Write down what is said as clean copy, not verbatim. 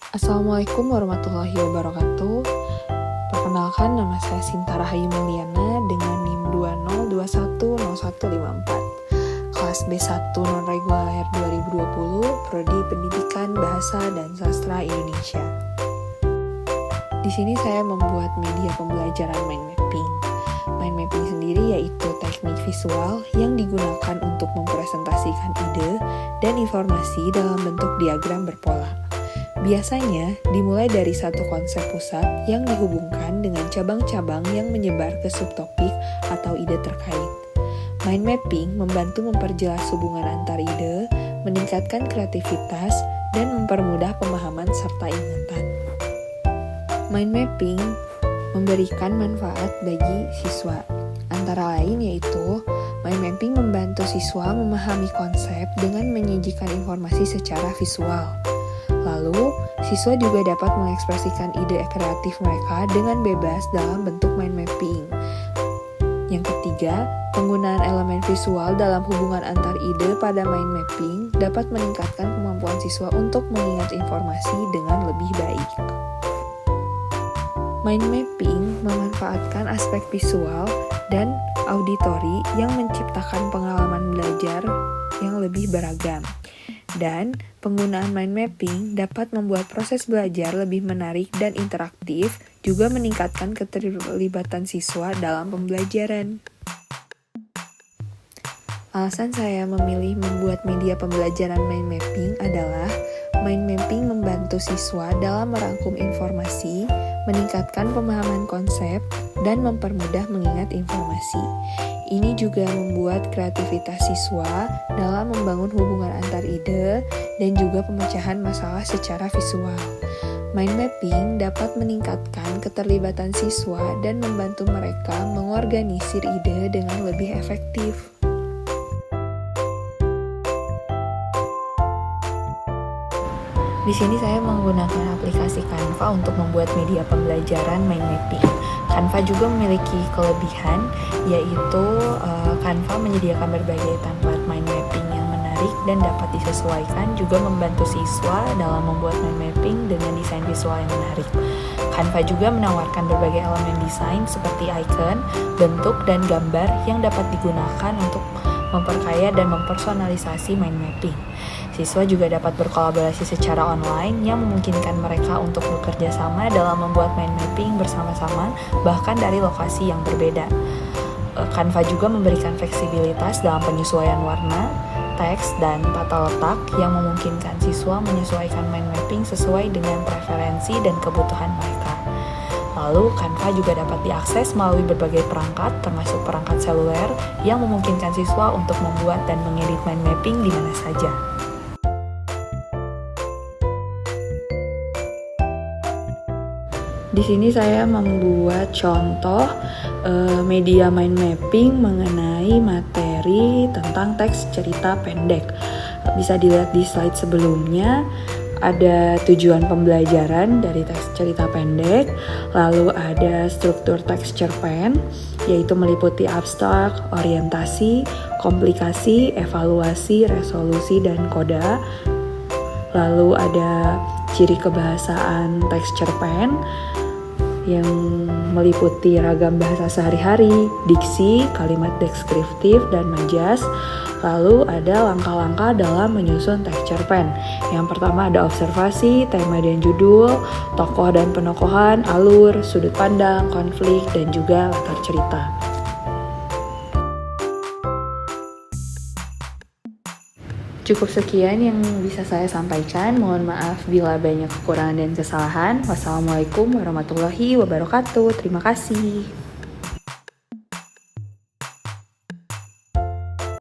Assalamualaikum warahmatullahi wabarakatuh. Perkenalkan, nama saya Sinta Rahayu Mulyana dengan NIM 20210154, kelas B1 non-reguler 2020, Prodi Pendidikan Bahasa dan Sastra Indonesia. Di sini saya membuat media pembelajaran mind mapping. Mind mapping sendiri yaitu teknik visual yang digunakan untuk mempresentasikan ide dan informasi dalam bentuk diagram berpola. Biasanya dimulai dari satu konsep pusat yang dihubungkan dengan cabang-cabang yang menyebar ke subtopik atau ide terkait. Mind mapping membantu memperjelas hubungan antar ide, meningkatkan kreativitas, dan mempermudah pemahaman serta ingatan. Mind mapping memberikan manfaat bagi siswa, antara lain yaitu mind mapping membantu siswa memahami konsep dengan menyajikan informasi secara visual. Lalu, siswa juga dapat mengekspresikan ide kreatif mereka dengan bebas dalam bentuk mind mapping. Yang ketiga, penggunaan elemen visual dalam hubungan antar ide pada mind mapping dapat meningkatkan kemampuan siswa untuk mengingat informasi dengan lebih baik. Mind mapping memanfaatkan aspek visual dan auditori yang menciptakan pengalaman belajar yang lebih beragam. Dan penggunaan mind mapping dapat membuat proses belajar lebih menarik dan interaktif, juga meningkatkan keterlibatan siswa dalam pembelajaran. Alasan saya memilih membuat media pembelajaran mind mapping adalah mind mapping membantu siswa dalam merangkum informasi, meningkatkan pemahaman konsep, dan mempermudah mengingat informasi. Ini juga membuat kreativitas siswa dalam membangun hubungan antar ide dan juga pemecahan masalah secara visual. Mind mapping dapat meningkatkan keterlibatan siswa dan membantu mereka mengorganisir ide dengan lebih efektif. Di sini saya menggunakan aplikasi Canva untuk membuat media pembelajaran mind mapping. Canva juga memiliki kelebihan, yaitu Canva menyediakan berbagai template mind mapping yang menarik dan dapat disesuaikan, juga membantu siswa dalam membuat mind mapping dengan desain visual yang menarik. Canva juga menawarkan berbagai elemen desain seperti icon, bentuk, dan gambar yang dapat digunakan untuk memperkaya dan mempersonalisasi mind mapping. Siswa juga dapat berkolaborasi secara online yang memungkinkan mereka untuk bekerja sama dalam membuat mind mapping bersama-sama, bahkan dari lokasi yang berbeda. Canva juga memberikan fleksibilitas dalam penyesuaian warna, teks, dan tata letak yang memungkinkan siswa menyesuaikan mind mapping sesuai dengan preferensi dan kebutuhan mereka. Lalu, Canva juga dapat diakses melalui berbagai perangkat, termasuk perangkat seluler, yang memungkinkan siswa untuk membuat dan mengedit mind mapping di mana saja. Di sini saya membuat contoh media mind mapping mengenai materi tentang teks cerita pendek. Bisa dilihat di slide sebelumnya. Ada tujuan pembelajaran dari teks cerita pendek, lalu ada struktur teks cerpen, yaitu meliputi abstrak, orientasi, komplikasi, evaluasi, resolusi, dan koda. Lalu ada ciri kebahasaan teks cerpen, yang meliputi ragam bahasa sehari-hari, diksi, kalimat deskriptif, dan majas. Lalu ada langkah-langkah dalam menyusun teks cerpen. Yang pertama ada observasi, tema dan judul, tokoh dan penokohan, alur, sudut pandang, konflik, dan juga latar cerita. Cukup sekian yang bisa saya sampaikan. Mohon maaf bila banyak kekurangan dan kesalahan. Wassalamualaikum warahmatullahi wabarakatuh. Terima kasih.